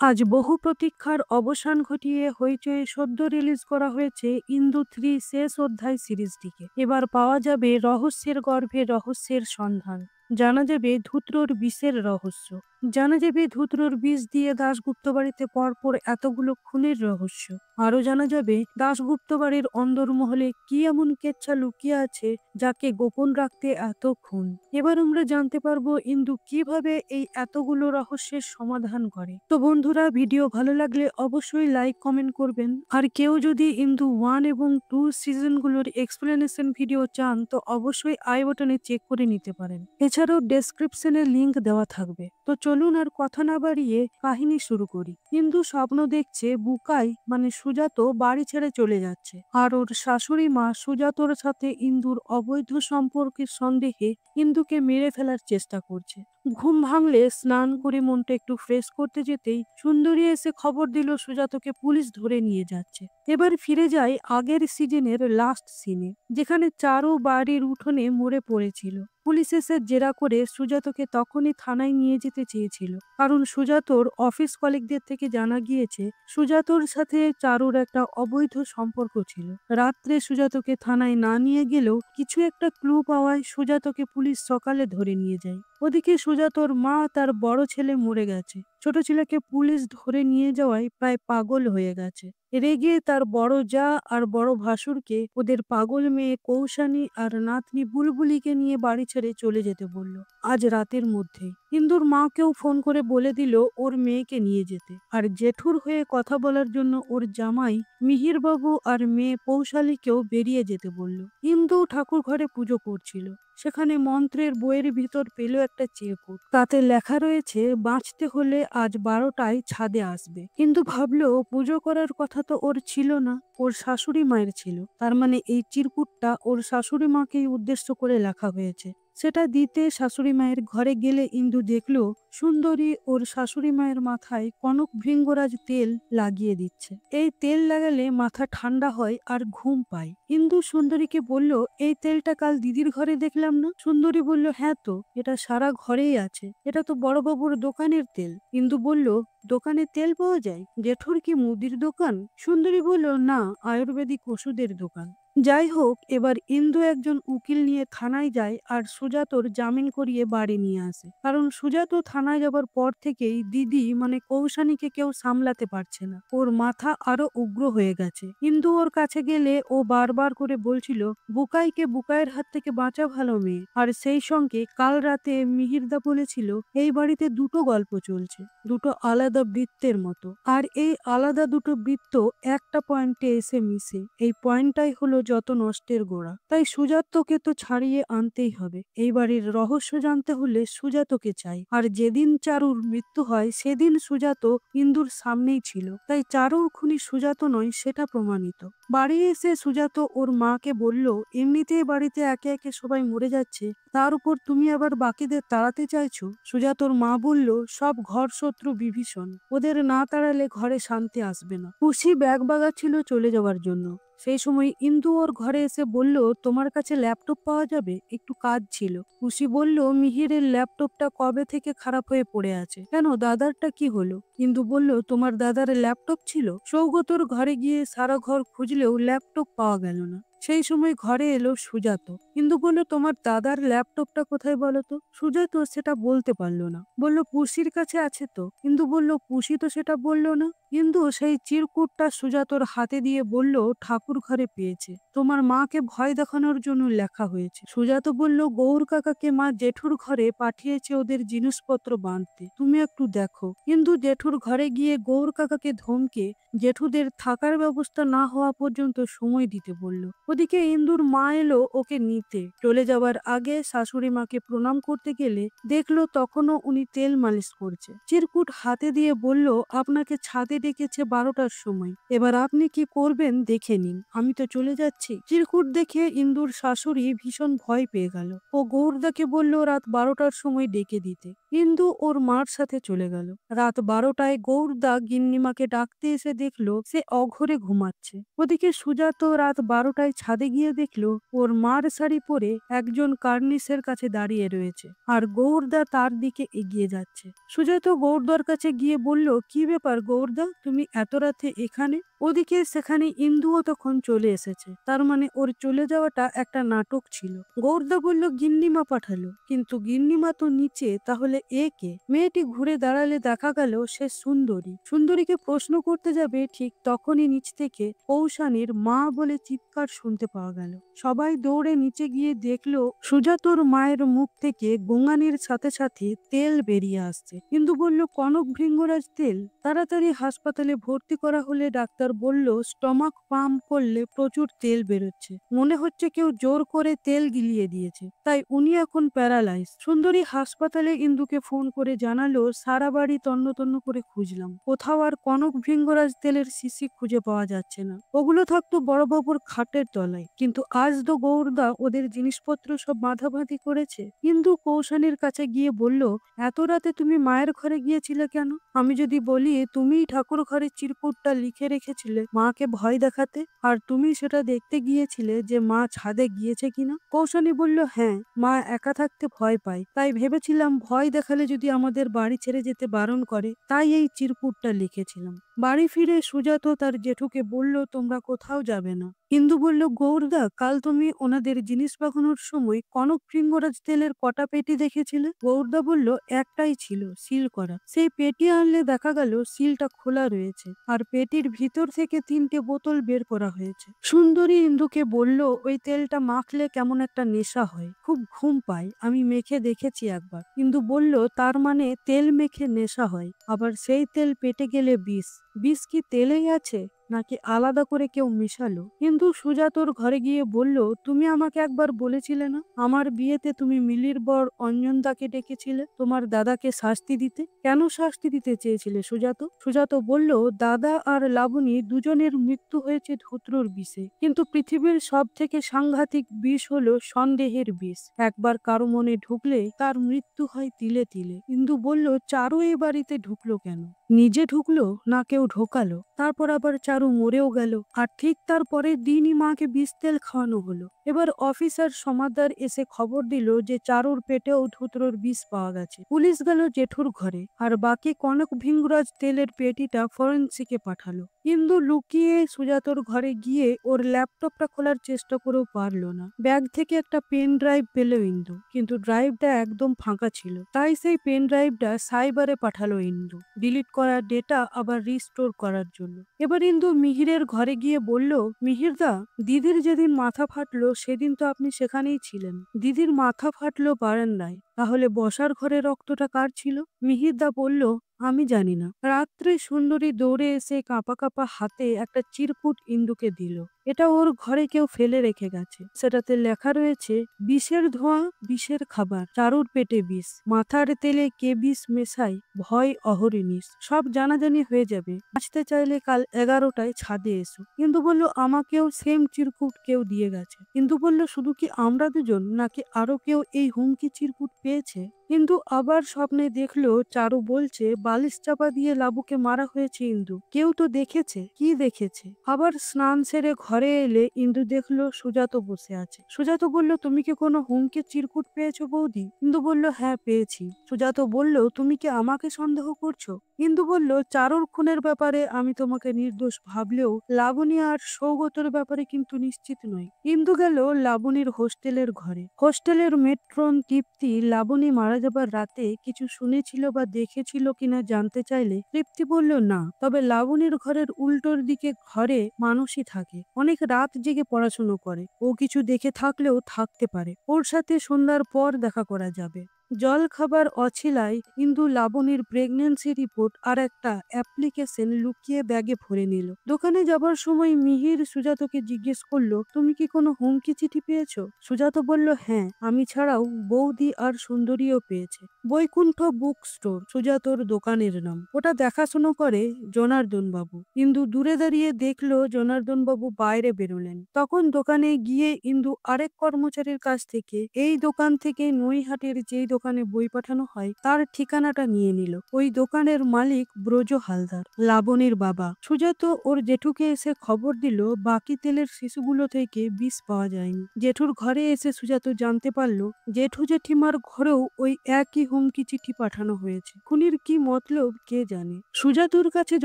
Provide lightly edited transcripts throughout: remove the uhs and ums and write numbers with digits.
আজ বহু প্রতীক্ষার অবসান ঘটিয়ে হইচই সদ্য রিলিজ করা হয়েছে ইন্দু 3 শেষ অধ্যায় সিরিজটিকে। এবার পাওয়া যাবে রহস্যের গর্ভে রহস্যের সন্ধান, জানা যাবে ধূত্রর বিষের রহস্য, জানা যাবে ধূত্রর বিষ দিয়ে দাশগুপ্ত বাড়িতে পরপর এতগুলো খুনের রহস্য। আরো জানা যাবে দাশগুপ্ত বাড়ির অন্দরমহলে কি এমন কেচ্ছা লুকিয়ে আছে যাকে গোপন রাখতে এত খুন। এবার আমরা জানতে পারবো ইন্দু কিভাবে এই এতগুলো রহস্যের সমাধান করে। তো বন্ধুরা, ভিডিও ভালো লাগলে অবশ্যই লাইক কমেন্ট করবেন। আর কেউ যদি ইন্দু 1 এবং 2 সিজনগুলোর এক্সপ্লেনেশন ভিডিও চান তো অবশ্যই আই বাটনে চেক করে নিতে পারেন। এছাড়াও ডেসক্রিপশনে লিংক দেওয়া থাকবে। তো চলুন আর কথা না বাড়িয়ে কাহিনী শুরু করি। ইন্দু স্বপ্ন দেখছে বুকাই মানে সুজাত বাড়ি ছেড়ে চলে যাচ্ছে, আর ওর শাশুড়ি মা সুজাতর সাথে ইন্দুর অবৈধ সম্পর্কের সন্দেহে ইন্দুকে মেরে ফেলার চেষ্টা করছে। ঘুম ভাঙলে স্নান করে মনটা একটু ফ্রেশ করতে যেতেই সুন্দরী এসে খবর দিল সুজাতকে পুলিশ ধরে নিয়ে যাচ্ছে। এবার ফিরে যায় আগের সিজনের লাস্ট সিনে, যেখানে চারু বাড়ির উঠোনে মরে পড়েছিল। পুলিশ এসে জেরা করে সুজাতকে তখনই থানায় নিয়ে যেতে চেয়েছিল, কারণ সুজাতর অফিস কলিগদের থেকে জানা গিয়েছে সুজাতর সাথে চারুর একটা অবৈধ সম্পর্ক ছিল। রাত্রে সুজাতকে থানায় না নিয়ে গেলেও কিছু একটা ক্লু পাওয়ায় সুজাতকে পুলিশ সকালে ধরে নিয়ে যায়। ওদিকে সুজাতর মা তার বড় ছেলে মরে গেছে, ছোট ছেলেকে পুলিশ ধরে নিয়ে যাওয়ায় প্রায় পাগল হয়ে গেছে। রেগে তার বড় জা আর বড় ভাসুরকে ওদের পাগল মেয়ে কৌশানী আর নাতনি বুলবুলিকে নিয়ে বাড়ি ছেড়ে চলে যেতে বলল আজ রাতের মধ্যেই। ইন্দুর মাকেও ফোন করে বলে দিল ওর মেয়েকে নিয়ে যেতে, আর জেঠুর হয়ে কথা বলার জন্য ওর জামাই মিহিরবাবু আর মেয়ে পৌশালীকেও বেরিয়ে যেতে বলল। ইন্দু ঠাকুর ঘরে পুজো করছিল, সেখানে মন্ত্রের বইয়ের ভিতর পেল একটা চিরকুট। তাতে লেখা রয়েছে বাঁচতে হলে আজ 12টায় ছাদে আসবে। কিন্তু ভাবলো পুজো করার কথা তো ওর ছিল না, ওর শাশুড়ি মায়ের ছিল। তার মানে এই চিরকুটটা ওর শাশুড়ি মাকেই উদ্দেশ্য করে লেখা হয়েছে। সেটা দিতে শাশুড়ি মায়ের ঘরে গেলে ইন্দু দেখলো সুন্দরী ওর শাশুড়ি মায়ের মাথায় কনক ভৃঙ্গরাজ তেল লাগিয়ে দিচ্ছে। এই তেল লাগালে মাথা ঠান্ডা হয় আর ঘুম পায়। ইন্দু সুন্দরীকে বলল এই তেলটা কাল দিদির ঘরে দেখলাম না। সুন্দরী বলল হ্যাঁ তো, এটা সারা ঘরেই আছে, এটা তো বড়বাবুর দোকানের তেল। ইন্দু বলল দোকানে তেল পাওয়া যায়? জেঠুর কি মুদির দোকান? সুন্দরী বলল না, আয়ুর্বেদিক ওষুধের দোকান। যাই হোক, এবার ইন্দু একজন উকিল নিয়ে থানায় যায় আর সুজাতর জামিন করিয়ে বাড়ি নিয়ে আসে, কারণ সুজাত থানায় যাবার পর থেকেই দিদি মানে কৌশানীকে কেউ সামলাতে পারছে না। ওর মাথা আরো উগ্র হয়ে গেছে। ইন্দু ওর কাছে গেলে ও বারবার করে বলছিল বুকাইকে বুকাইয়ের হাত থেকে বাঁচা ভালো মেয়ে। আর সেই সঙ্গে কাল রাতে মিহিরদা বলেছিল এই বাড়িতে দুটো গল্প চলছে, দুটো আলাদা বৃত্তের মতো, আর এই আলাদা দুটো বৃত্ত একটা পয়েন্টে এসে মিশে। এই পয়েন্টটাই হলো যত নষ্টের গোড়া। তাই সুজাতকে তো ছাড়িয়ে আনতেই হবে। এই বাড়ির রহস্য জানতে হলে সুজাতকে চাই। আর যেদিন চারুর মৃত্যু হয় সেদিন সুজাত ইন্দুর সামনেই ছিল, তাই চারুর খুনি সুজাত নয় সেটা প্রমাণিত। বাড়ি এসে সুজাত ওর মাকে বলল এমনিতেই বাড়িতে একে একে সবাই মরে যাচ্ছে, তার উপর তুমি আবার বাকিদের তাড়াতে চাইছো। সুজাতর মা বলল সব ঘর শত্রু বিভীষণ, ওদের না তাড়ালে ঘরে শান্তি আসবে না। খুশি ব্যাগ বাগাচ্ছিল চলে যাওয়ার জন্য, সেই সময় ইন্দু ওর ঘরে এসে বলল তোমার কাছে ল্যাপটপ পাওয়া যাবে, একটু কাজ ছিল। খুশি বলল মিহিরের ল্যাপটপটা কবে থেকে খারাপ হয়ে পড়ে আছে, কেন দাদারটা কি হলো? ইন্দু বলল তোমার দাদার ল্যাপটপ ছিল। সৌগতর ঘরে গিয়ে সারা ঘর খুঁজলেও ল্যাপটপ পাওয়া গেল না। সেই সময় ঘরে এলো সুজাত। ইন্দু বলল তোমার দাদার ল্যাপটপটা কোথায় বলো তো? সুজাত সেটা বলতে পারলো না, বলল পুষির কাছে আছে তো। ইন্দু বলল পুষি তো সেটা বললো না। কিন্তু সেই চিরকুটটা সুজাতর হাতে দিয়ে বলল ঠাকুর ঘরে পেয়েছে, তোমার মাকে ভয় দেখানোর জন্য লেখা হয়েছে। সুজাত বলল গৌর কাকাকে মা জেঠুর ঘরে পাঠিয়েছে ওদের জিনিসপত্র বাঁধতে, তুমি একটু দেখো। কিন্তু জেঠুর ঘরে গিয়ে গৌর কাকাকে ধমকে জেঠুদের থাকার ব্যবস্থা না হওয়া পর্যন্ত সময় দিতে বলল। ওদিকে ইন্দুর মা এলো ওকে নিতে। চলে যাওয়ার আগে শাশুড়ি মাকে প্রণাম করতে গেলে দেখলো তখনও উনি তেল মালিশ করছে। চিরকুট হাতে দিয়ে বলল আপনাকে ছাদে ডেকেছে 12টার সময়, এবার আপনি কি করবেন দেখে নিন, আমি তো চলে যাচ্ছি। চিরকুট দেখে ইন্দুর শাশুড়ি ভীষণ ভয় পেয়ে গেল। ও গৌরদাকে বলল রাত 12টার সময় ডেকে দিতে। ইন্দু ওর মার সাথে চলে গেল। রাত 12টায় গৌরদা গিন্নিমাকে ডাকতে এসে দেখলো সে অঘরে ঘুমাচ্ছে। ওদিকে সুজাত রাত 12টায় ছাদে গিয়ে দেখলো ওর মার শাড়ি পরে একজন কার্নিসের কাছে দাঁড়িয়ে রয়েছে আর গৌরদা তার দিকে এগিয়ে যাচ্ছে। সুজাত গৌরদার কাছে গিয়ে বলল, কি ব্যাপার গৌরদা, তুমি এত রাতে এখানে? ওদিকে সেখানে ইন্দুও তখন চলে এসেছে, তার মানে ওর চলে যাওয়াটা একটা নাটক ছিল। গৌরদা বলল, গিন্নিমা পাঠালো, কিন্তু গিন্নিমা তো নিচে, তাহলে এ কে? মেয়েটি ঘুরে দাঁড়ালে দেখা গেল সে সুন্দরী। সুন্দরীকে প্রশ্ন করতে যাবে ঠিক তখনই নিচ থেকে কৌশানীর মা বলে চিৎকার শুনতে পাওয়া গেল। সবাই দৌড়ে নিচে গিয়ে দেখলো সুজাতর মায়ের মুখ থেকে গোঙানির সাথে সাথে তেল বেরিয়ে আসছে। কিন্তু বলল, কনক ভৃঙ্গরাজ তেল? তাড়াতাড়ি হাসপাতালে ভর্তি করা হলে ডাক্তার বলল স্টমাক পাম্প করলে প্রচুর তেল বেরোচ্ছে, মনে হচ্ছে কেউ জোর করে তেল গিলিয়ে দিয়েছে, তাই উনি এখন প্যারালাইজ। সুন্দরী হাসপাতালে ইন্দুকে ফোন করে জানালো, সারা বাড়ি তন্ন তন্ন করে খুঁজলাম, কোথাও আর কনক ভৃঙ্গরাজ তেলের শিশি খুঁজে পাওয়া যাচ্ছে না, ওগুলো থাকতো বড়বাবুর খাটের তলায়, কিন্তু আজ তো গৌরদা ওদের জিনিসপত্র সব বাঁধাবাঁধি করেছে। ইন্দু কৌশানীর কাছে গিয়ে বলল, এত রাতে তুমি মায়ের ঘরে গিয়েছিলে কেন? আমি যদি বলি তুমিই ঠাকুর ঘরের চিরকুটটা লিখে রেখেছিলে মাকে ভয় দেখাতে, আর তুমি সেটা দেখতে গিয়েছিলে যে মা ছাদে গিয়েছে কিনা? কৌশানী বলল, হ্যাঁ, মা একা থাকতে ভয় পায়, তাই ভেবেছিলাম ভয় দেখালে যদি আমাদের বাড়ি ছেড়ে যেতে বারণ করে, তাই এই চিরকুটটা লিখেছিলাম। বাড়ি ফিরে সুজাত তার জেঠুকে বলল, তোমরা কোথাও যাবে না। ইন্দু বলল, গৌরদা, কাল তুমি ওনাদের জিনিস পাঠানোর সময় কনক ভৃঙ্গরাজ তেলের কটা পেটি দেখেছিলে? গৌরদা বলল, একটাই ছিল, সিল করা। সেই পেটি আনলে দেখা গেল সিলটা খোলা রয়েছে আর পেটির ভিতর থেকে 3টে বোতল বের করা হয়েছে। সুন্দরী ইন্দুকে বলল, ওই তেলটা মাখলে কেমন একটা নেশা হয়, খুব ঘুম পায়, আমি মেখে দেখেছি একবার। ইন্দু বলল, তার মানে তেল মেখে নেশা হয়, আবার সেই তেল পেটে গেলে বিষ? বিষ কি তেলেই আছে নাকি আলাদা করে কেউ মিশালো? কিন্তু সুজাতর ঘরে গিয়ে বলল, তুমি আমাকে একবার বলেছিলে না আমার বিয়েতে তুমি মিলির বর অঞ্জনদাকে ডেকেছিলে তোমার দাদাকে শাস্তি দিতে? কেন শাস্তি দিতে চেয়েছিলে সুজাত? সুজাত বলল, দাদা আর লাবণী দুজনের মৃত্যু হয়েছে ধুত্রর বিষে, কিন্তু পৃথিবীর সব থেকে সাংঘাতিক বিষ হলো সন্দেহের বিষ। একবার কারো মনে ঢুকলে তার মৃত্যু হয় তিলে তিলে। ইন্দু বলল, চারু এই বাড়িতে ঢুকলো কেন? নিজে ঢুকলো না কেউ ঢোকালো? তারপর আবার চারু মরেও গেল, আর ঠিক তার পরের দিনই মাকে বিষ তেল খাওয়ানো হলো। এবার অফিসার সমাদদার এসে খবর দিল যে চারুর পেটেও ধুত্রর বিষ পাওয়া গেছে। পুলিশ গেল জেঠুর ঘরে, আর বাকি কনক ভৃঙ্গরাজ তেলের পেটিটা ফরেন্সিকে পাঠালো। ইন্দু লুকিয়ে সুজাতর ঘরে গিয়ে ওর ল্যাপটপটা খোলার চেষ্টা করেও পারলো না। ব্যাগ থেকে একটা পেন ড্রাইভ পেল ইন্দু, কিন্তু ড্রাইভটা একদম ফাঁকা ছিল, তাই সেই পেন ড্রাইভটা সাইবারে পাঠালো ইন্দু, ডিলিট করা ডেটা আবার রিস্টোর করার জন্য। এবার ইন্দু মিহিরের ঘরে গিয়ে বলল, মিহিরদা, দিদির যেদিন মাথা ফাটলো সেদিন তো আপনি সেখানেই ছিলেন। দিদির মাথা ফাটলো বারান্দায়, তাহলে বসার ঘরে রক্তটা কার ছিল? মিহিরদা বলল, আমি জানি না। রাত্রে সুন্দরী দৌড়ে এসে কাঁপা কাঁপা হাতে একটা চিরকুট ইন্দুকে দিল। এটা ওর ঘরে কেউ ফেলে রেখে গেছে, সেটাতে লেখা রয়েছে, বিষের ধোঁয়া, বিষের খাবার, চারুর পেটে বিষ, মাথার তেলে কে বিষ মেশাই, ভয় অহরিনিশ, সব জানাজানি হয়ে যাবে, বাঁচতে চাইলে কাল 11টায় ছাদে এসো। কিন্তু বলল, আমাকেও সেম চিরকুট কেউ দিয়ে গেছে। কিন্তু বলল, শুধু কি আমরা দুজন নাকি আরো কেউ এই হুমকি চিরকুট পেয়েছে? কিন্তু আবার স্বপ্নে দেখলো চারু বলছে বালিশ চাপা দিয়ে লাবুকে মারা হয়েছে। ইন্দু, কেউ তো দেখেছে। কি দেখেছে? আবার স্নান সেরে ঘরে এলে ইন্দু দেখলো সুজাত বসে আছে। সুজাত বলল, তুমি কি কোনো হুমকির চিরকুট পেয়েছো বৌদি? ইন্দু বলল, হ্যাঁ পেয়েছি। সুজাত বলল, তুমি কি আমাকে সন্দেহ করছো? ইন্দু বলল, চারুর খুনের ব্যাপারে আমি তোমাকে নির্দোষ ভাবলেও লাবণী আর সৌগতর ব্যাপারে কিন্তু নিশ্চিত নই। ইন্দু গেল লাবণীর হোস্টেলের ঘরে। হোস্টেলের মেট্রন তৃপ্তি লাবণী মারা যাবার রাতে কিছু শুনেছিল বা দেখেছিল কিনা জানতে চাইলে তৃপ্তি বলল না, তবে লাবণীর ঘরের উল্টোর দিকে ঘরে মানুষই থাকে, অনেক রাত জেগে পড়াশুনো করে, ও কিছু দেখে থাকলেও থাকতে পারে, ওর সাথে সন্ধ্যার পর দেখা করা যাবে। জল খাবার অছিলায় ইন্দু লাবণীর প্রেগন্যান্সি রিপোর্ট আর একটা অ্যাপ্লিকেশন লুকিয়ে ব্যাগে ভরে নিল। দোকানে যাবার সময় মিহির সুজাতকে জিজ্ঞেস করলো, তুমি কি কোনো হুমকি চিঠি পেয়েছো? সুজাত বলল, হ্যাঁ, আমি ছাড়াও বৌদি আর সুন্দরীও পেয়েছে। বৈকুণ্ঠ বুক স্টোর সুজাতর দোকানের নাম, ওটা দেখাশুনো করে জনার্দন বাবু। ইন্দু দূরে দাঁড়িয়ে দেখলো জনার্দন বাবু বাইরে বেরোলেন। তখন দোকানে গিয়ে ইন্দু আরেক কর্মচারীর কাছ থেকে এই দোকান থেকে নৈহাটের যেই দোকানে বই পাঠানো হয় তার ঠিকানাটা নিয়ে নিল। ওই দোকানের মালিক ব্রজ হালদার, লাবণীর বাবা। সুজাত ওর জেঠুকে এসে খবর দিল বাকি তেলের শিশুগুলো থেকে বিষ পাওয়া যায়নি। জেঠুর ঘরে এসে সুজাত জানতে পারলো জেঠু জেঠিমার ঘরেও ওই একই হুমকি চিঠি পাঠানো হয়েছে। খুনির কি মতলব কে জানে। সুজাতুর কাছে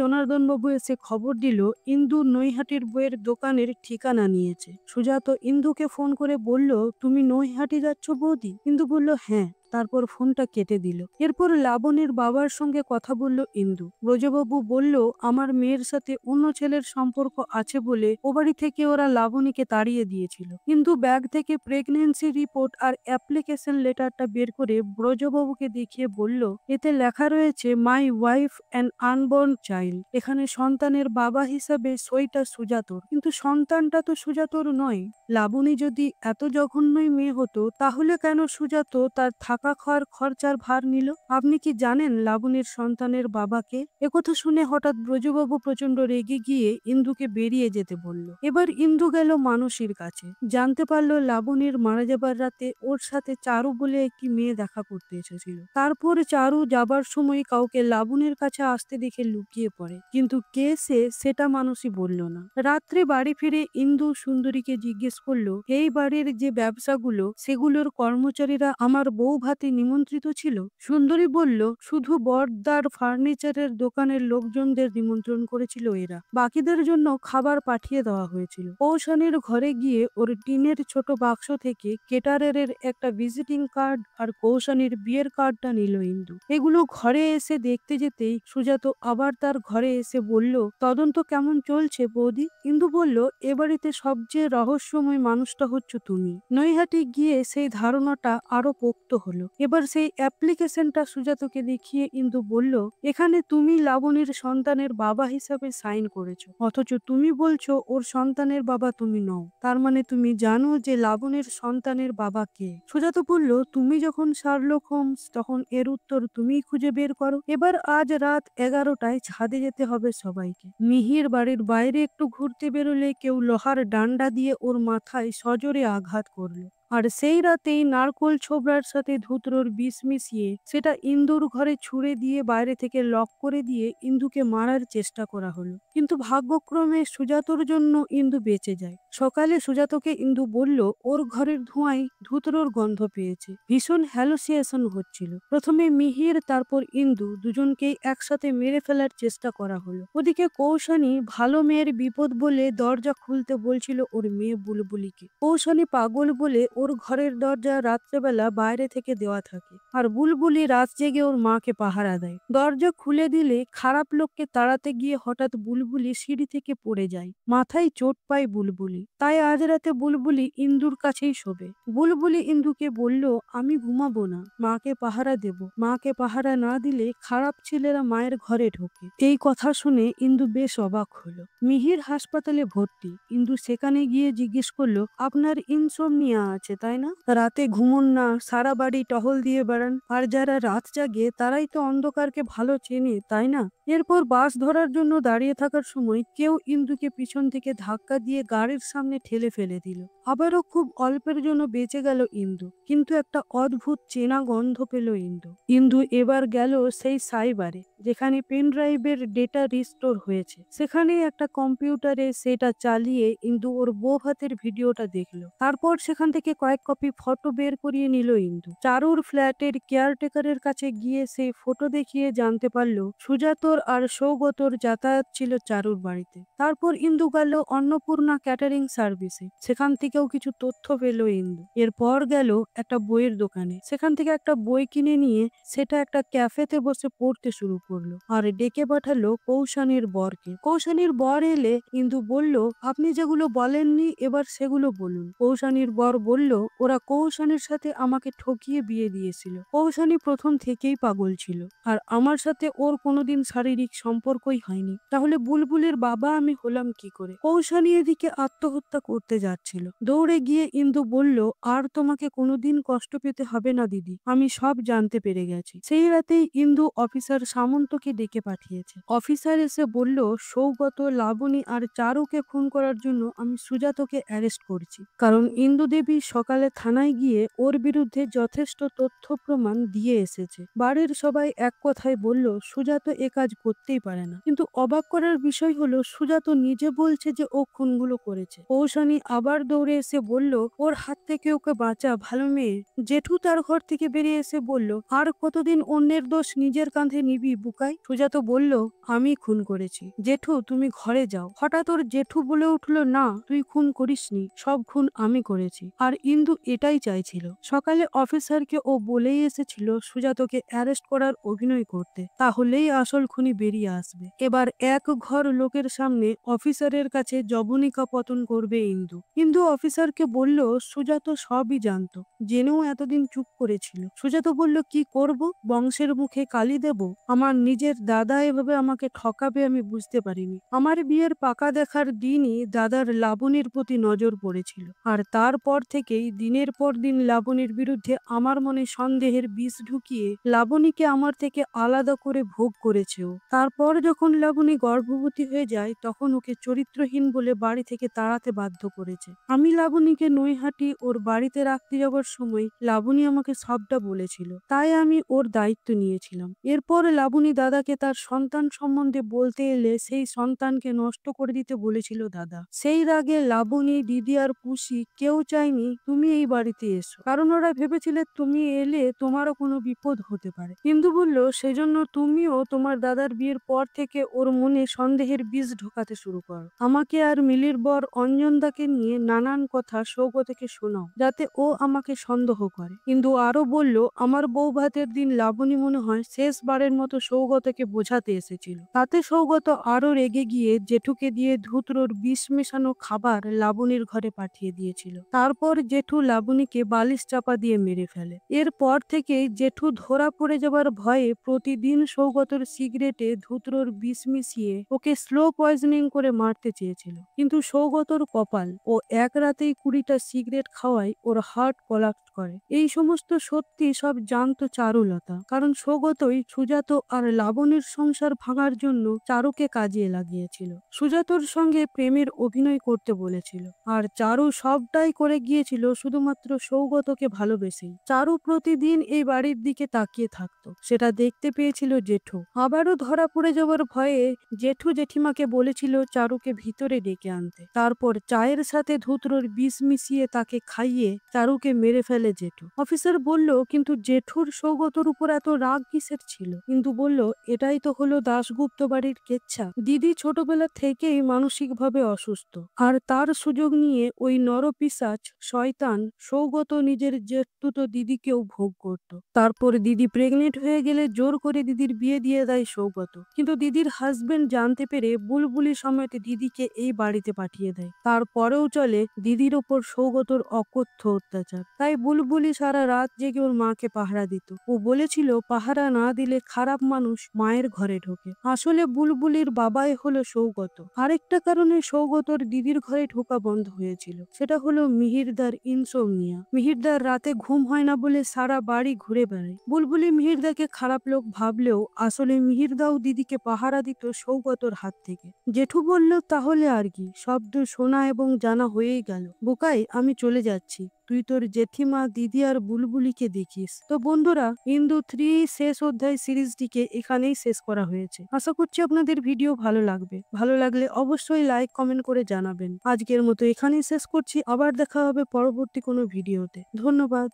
জনার্দন বাবু এসে খবর দিল ইন্দু নৈহাটির বইয়ের দোকানের ঠিকানা নিয়েছে। সুজাত ইন্দুকে ফোন করে বলল, তুমি নৈহাটি যাচ্ছ বৌদি? ইন্দু বলল হ্যাঁ, তারপর ফোনটা কেটে দিল। এরপর লাবণীর বাবার সঙ্গে কথা বলল ইন্দু। ব্রজবাবু বলল আমার মেয়ের সাথে অন্য ছেলের সম্পর্ক আছে বলে ও বাড়ি থেকে ওরা লাবণীকে তাড়িয়ে দিয়েছিল। কিন্তু ব্যাগ থেকে প্রেগন্যান্সি রিপোর্ট আর অ্যাপ্লিকেশন লেটারটা বের করে ব্রজবাবুকে দেখিয়ে বলল এতে লেখা রয়েছে my wife and unborn child. এখানে সন্তানের বাবা হিসাবে সইটা সুজাতর, কিন্তু সন্তানটা তো সুজাতর নয়। লাবণী যদি এত জঘন্যই মেয়ে হতো তাহলে কেন সুজাত তার থাকা খাওয়ার খরচার ভার নিল? আপনি কি জানেন লাবণীর সন্তানের বাবাকে? একথা শুনে হঠাৎ ব্রজবাবু প্রচন্ড রেগে গিয়ে ইন্দুকে বেরিয়ে যেতে বলল। এবার ইন্দু গেল মানসীর কাছে। জানতে পারলো লাবণীর মারা যাবার রাতে ওর সাথে চারু বলে একটি মেয়ে দেখা করতে এসেছিল। তারপর চারু যাবার সময় কাউকে লাবণীর কাছে আসতে দেখে লুকিয়ে পড়ে, কিন্তু কে সে সেটা মানসী বলল না। রাত্রে বাড়ি ফিরে ইন্দু সুন্দরীকে জিজ্ঞেস করলো এই বাড়ির যে ব্যবসাগুলো সেগুলোর কর্মচারীরা আমার বউ ভাতে নিমন্ত্রিত ছিল? সুন্দরী বলল শুধু বড়দার ফার্নিচারের দোকানের লোকজনদের নিমন্ত্রণ করেছিল এরা, বাকিদের জন্য খাবার পাঠিয়ে দেওয়া হয়েছিল। কৌশানীর ঘরে গিয়ে ওর টিনের ছোট বাক্স থেকে কেটারের একটা ভিজিটিং কার্ড আর কৌশানীর বিয়ের কার্ডটা নিল ইন্দু। এগুলো ঘরে এসে দেখতে যেতেই সুজাত আবার তার ঘরে এসে বলল তদন্ত কেমন চলছে বৌদি? ইন্দু বলল এ বাড়িতে সবচেয়ে রহস্যময় মানুষটা হচ্ছ তুমি। নৈহাটি গিয়ে সেই ধারণাটা আরো পোক্ত হলো। এবার সেই অ্যাপ্লিকেশনটা সুজাতকে দেখিয়ে ইন্দু বলল এখানে তুমি লাবণীর সন্তানের বাবা হিসাবে সাইন করেছো, অথচ তুমি বলছো ওর সন্তানের বাবা তুমি নও। তার মানে তুমি জানো যে লাবণীর সন্তানের বাবা কে? সুজাত বলল তুমি যখন শার্লক হোমস তখন এর উত্তর তুমিই খুঁজে বের করো। এবার আজ রাত 11টায় ছাদে যেতে হবে সবাইকে। মিহির বাড়ির বাইরে একটু ঘুরতে বেরোলে কেউ লোহার ডান্ডা দিয়ে ওর মাথায় সজোরে আঘাত করলো, আর সেই রাতেই নারকোল ছোবড়ার সাথে ধুতরোর বিষ মিশিয়ে সেটা ইন্দুর ঘরে ছুঁড়ে দিয়ে বাইরে থেকে লক করে দিয়ে ইন্দুকে মারার চেষ্টা করা হলো। কিন্তু ভাগ্যক্রমে সুজাতর জন্য ইন্দু বেঁচে যায়। সকালে সুজাতকে ইন্দু বলল ওর ঘরের ধোঁয়ায় ধুতরোর গন্ধ পেয়েছে, ভীষণ হ্যালোসিয়েশন হচ্ছিল। প্রথমে মিহির তারপর ইন্দু দুজনকেই একসাথে মেরে ফেলার চেষ্টা করা হলো। ওদিকে কৌশানী ভালো মেয়ের বিপদ বলে দরজা খুলতে বলছিল ওর মেয়ে বুলবুলিকে। কৌশানী পাগল বলে ওর ঘরের দরজা রাত্রেবেলা বাইরে থেকে দেওয়া থাকে, আর বুলবুলি রাত জেগে ওর মাকে পাহারা দেয়। দরজা খুলে দিলে খারাপ লোককে তাড়াতে গিয়ে হঠাৎ বুলবুলি সিঁড়ি থেকে পড়ে যায়, মাথায় চোট পায় বুলবুলি। তাই আজ রাতে বুলবুলি ইন্দুর কাছেই শোবে। বুলবুলি ইন্দুকে বলল আমি ঘুমাবো না, মাকে পাহারা দেব। মাকে পাহারা না দিলে খারাপ ছেলেরা মায়ের ঘরে ঢোকে। এই কথা শুনে ইন্দু বেশ অবাক হলো। মিহির হাসপাতালে ভর্তি। ইন্দু সেখানে গিয়ে জিজ্ঞেস করলো আপনার ইনসোমনিয়া আছে তাই না? রাতে ঘুমোন না, সারা বাড়ি টহল দিয়ে বেড়ান, আর যারা রাত জাগে তারাই তো অন্ধকারকে ভালো চেনে তাই না? এরপর বাস ধরার জন্য দাঁড়িয়ে থাকার সময় কেউ ইন্দুকে পিছন থেকে ধাক্কা দিয়ে গাড়ির সামনে ঠেলে ফেলে দিল। আবারও খুব অল্পের জন্য বেঁচে গেল ইন্দু, কিন্তু একটা অদ্ভুত চেনা গন্ধ পেল ইন্দু। ইন্দু এবার গেল সেই সাইবারে যেখানে পেন ড্রাইভের ডেটা রিস্টোর হয়েছে। সেখানে একটা কম্পিউটারে সেটা চালিয়ে ইন্দু ওর বউ ভাতের ভিডিওটা দেখলো। তারপর সেখান থেকে কয়েক কপি ফটো বের করিয়ে নিল ইন্দু। চারুর ফ্ল্যাটের কেয়ারটেকারের কাছে গিয়ে সেই ফটো দেখিয়ে জানতে পারলো সুজাতর আর সৌগতর যাতায়াত ছিল চারুর বাড়িতে। তারপর ইন্দু গেল অন্নপূর্ণা ক্যাটারিং সার্ভিসে, সেখান থেকেও কিছু তথ্য পেল ইন্দু। এরপর গেল একটা বইয়ের দোকানে, সেখান থেকে একটা বই কিনে নিয়ে সেটা একটা ক্যাফেতে বসে পড়তে শুরু করলো, আর ডেকে পাঠালো কৌশানীর বরকে। কৌশানীর বর এলে ইন্দু বলল আপনি যেগুলো বলেননি এবার সেগুলো বলুন। কৌশানীর বর বলল ওরা কৌশানীর সাথে আমাকে ঠকিয়ে বিয়ে দিয়েছিল। কৌশানী প্রথম থেকেই পাগল ছিল, আর আমার সাথে ওর কোনোদিন শারীরিক সম্পর্কই হয়নি, তাহলে বুলবুলের বাবা আমি হলাম কি করে? কৌশানী এদিকে আত্মহত্যা করতে যাচ্ছিল। দৌড়ে গিয়ে ইন্দু বলল, আর তোমাকে কোনোদিন কষ্ট পেতে হবে না দিদি, আমি সব জানতে পেরে গেছি। সেই রাতেই ইন্দু অফিসার সামন্তকে ডেকে পাঠিয়েছে। অফিসার এসে বলল, সৌগত, লাবণী আর চারুকে খুন করার জন্য আমি সুজাতকে অ্যারেস্ট করছি, কারণ ইন্দু দেবী সকালে থানায় গিয়ে ওর বিরুদ্ধে যথেষ্ট তথ্য প্রমাণ দিয়ে এসেছে। বাড়ির সবাই এক কথায় বলল, সুজাত এ কাজ করতেই পারে না। কিন্তু অবাক করার বিষয় হলো, সুজাত নিজে বলছে যে ও খুনগুলো করেছে। কৌশানী আবার দৌড়ে এসে বলল, ওর হাত থেকে ওকে বাঁচা, ভালো মেয়ে। জেঠু তার ঘর থেকে বেরিয়ে এসে বলল, আর কতদিন অন্যের দোষ নিজের কাঁধে নিবি বুকাই? সুজাত বলল, আমি খুন করেছি। জেঠু তুমি ঘরে যাও। হঠাৎ ওর জেঠু বলে উঠল, না তুই খুন করিসনি, সব খুন আমি করেছি। আর ইন্দু এটাই চাইছিল। সকালে অফিসারকে ও বলেই এসেছিল সুজাতকে অ্যারেস্ট করার অভিনয় করতে, তাহলেই আসল খুনি বেরিয়ে আসবে। এবার এক ঘর লোকের সামনে অফিসারের কাছে জবনিকা পতন করবে ইন্দু। ইন্দু অফিসারকে বলল, সুজাত সবই জানতো, জেনেও এতদিন চুপ করেছিল। সুজাত বলল, কি করব? বংশের মুখে কালি দেব? আমার নিজের দাদা এভাবে আমাকে ঠকাবে আমি বুঝতে পারিনি। আমার বিয়ের পাকা দেখার দিনই দাদার লাবণীর প্রতি নজর পড়েছিল, আর তারপর থেকেই দিনের পর দিন লাবণীর বিরুদ্ধে আমার মনে সন্দেহের বিষ ঢুকিয়ে লাবণীকে আমার থেকে আলাদা করে ভোগ করেছে ও। তারপর যখন লাবণী গর্ভবতী হয়ে যায় তখন ওকে চরিত্রহীন বলে বাড়ি থেকে তাড়াতে বাধ্য করেছে। আমি লাবণীকে নৈহাটি ওর বাড়িতে রাখতে যাওয়ার সময় লাবণী আমাকে সবটা বলেছিল, তাই আমি ওর দায়িত্ব নিয়েছিলাম। এরপর লাবণী দাদাকে তার সন্তান সম্বন্ধে বলতে এলে সেই সন্তানকে নষ্ট করে দিতে বলেছিল দাদা। সেই রাগে লাবণী, দিদি আর পুষি কেউ চায়নি তুমি এই বাড়িতে এসো, কারণ ওরা ভেবেছিলে তুমি এলে তোমারও কোনো বিপদ হতে পারে। ইন্দু বলল, সেজন্য তুমিও তোমার দাদার বিয়ের পর থেকে ওর মনে সন্দেহের বীজ ঢোকাতে শুরু করো। আমাকে আর মিলির বর অঞ্জনদাকে নিয়ে নানান কথা সৌগতকে শোনাও, যাতে ও আমাকে সন্দেহ করে। কিন্তু আরো বলল, আমার বউ ভাতের দিন লাবণী মনে হয় শেষবারের মতো সৌগতকে বোঝাতে এসেছিল। তাতে সৌগত আরো রেগে গিয়ে জেঠুকে দিয়ে ধুতরোর বিষ মেশানো খাবার লাবণীর ঘরে পাঠিয়ে দিয়েছিল। তারপর জেঠু লাবণীকে বালিশ চাপা দিয়ে মেরে ফেলে। এরপর থেকেই জেঠু ধরা পড়ে যাবার ভয়ে প্রতিদিন সৌগতর সিগারেটে ধুতরোর বিষ মিশিয়ে ওকে স্লো পয়জনিং করে মারতে চেয়েছিল। কিন্তু সৌগতর কপাল, ও এক রাতেই 20টা সিগারেট খাওয়ায় ওর হার্ট কোলাপস করে। এই সমস্ত সত্যি সব জানতো চারুলতা, কারণ সৌগতই সুজাত আর লাবণীর সংসার ভাঙার জন্য চারুকে কাজে লাগিয়েছিল। সুজাতর সঙ্গে প্রেমের অভিনয় করতে বলেছিল, আর চারু সবটাই করে গিয়েছিল শুধুমাত্র সৌগতকে ভালোবেসেই। চারু প্রতিদিন এই বাড়ির দিকে তাকিয়ে থাকতো, সেটা দেখতে পেয়েছিল জেঠু। আবারও ধরা পড়ে যাওয়ার ভয়ে জেঠু জেঠিমাকে বলেছিল চারুকে ভিতরে ডেকে আনতে। তারপর চায়ের সাথে ধুতরোর বিষ মিশিয়ে তাকে খাইয়ে চারুকে মেরে ফেলে জেঠু। অফিসার বলল, কিন্তু জেঠুর সৌগতর উপর এত রাগ কিসের ছিল? কিন্তু বলল, এটাই তো হলো দাশগুপ্ত বাড়ির কেচ্ছা। দিদি ছোটবেলা থেকেই মানসিকভাবে অসুস্থ, আর তার সুযোগ নিয়ে ওই নরপিশাচ শয়তান সৌগত নিজের জেঠতুতো দিদিকেও ভোগ করত। তারপর দিদি প্রেগনেন্ট হয়ে গেলে জোর করে দিদির বিয়ে দিয়ে দেয় সৌগত। কিন্তু দিদির হাজবেন্ড জানতে পেরে বুলবুলি সমেত দিদিকে এই বাড়িতে পাঠিয়ে দেয়। তারপরেও চলে দিদির ওপর সৌগতর অকথ্য অত্যাচার। তাই বুলবুলি সারা রাত জেগে ওর মাকে পাহারা দিত। ও বলেছিল, পাহারা না দিলে খারাপ মানুষ মায়ের ঘরে ঢোকে। আসলে বুলবুলির বাবাই হলো সৌগত। আরেকটা কারণে সৌগতর দিদির ঘরে ঢোকা বন্ধ হয়েছিল, সেটা হলো মিহিরদার ইনসোমনিয়া। মিহিরদার রাতে ঘুম হয় না বলে সারা বাড়ি ঘুরে বেড়ায়। বুলবুলি মিহিরদাকে খারাপ লোক ভাবলেও আসলে মিহিরদাও দিদিকে পাহারা দিত সৌগতর হাত থেকে। জেঠু বলল, তাহলে আর কি, শব্দ শোনা এবং জানা হয়েই গেল। বুকাই, আমি চলে যাচ্ছি, তুই তোর জেঠিমা, দিদি আর বুলবুলিকে দেখিস। তো বন্ধুরা, ইন্দু 3 শেষ অধ্যায় সিরিজটিকে এখানেই শেষ করা হয়েছে। আশা করছি আপনাদের ভিডিও ভালো লাগবে। ভালো লাগলে অবশ্যই লাইক কমেন্ট করে জানাবেন। আজকের মতো এখানেই শেষ করছি, আবার দেখা হবে পরবর্তী কোনো ভিডিওতে। ধন্যবাদ।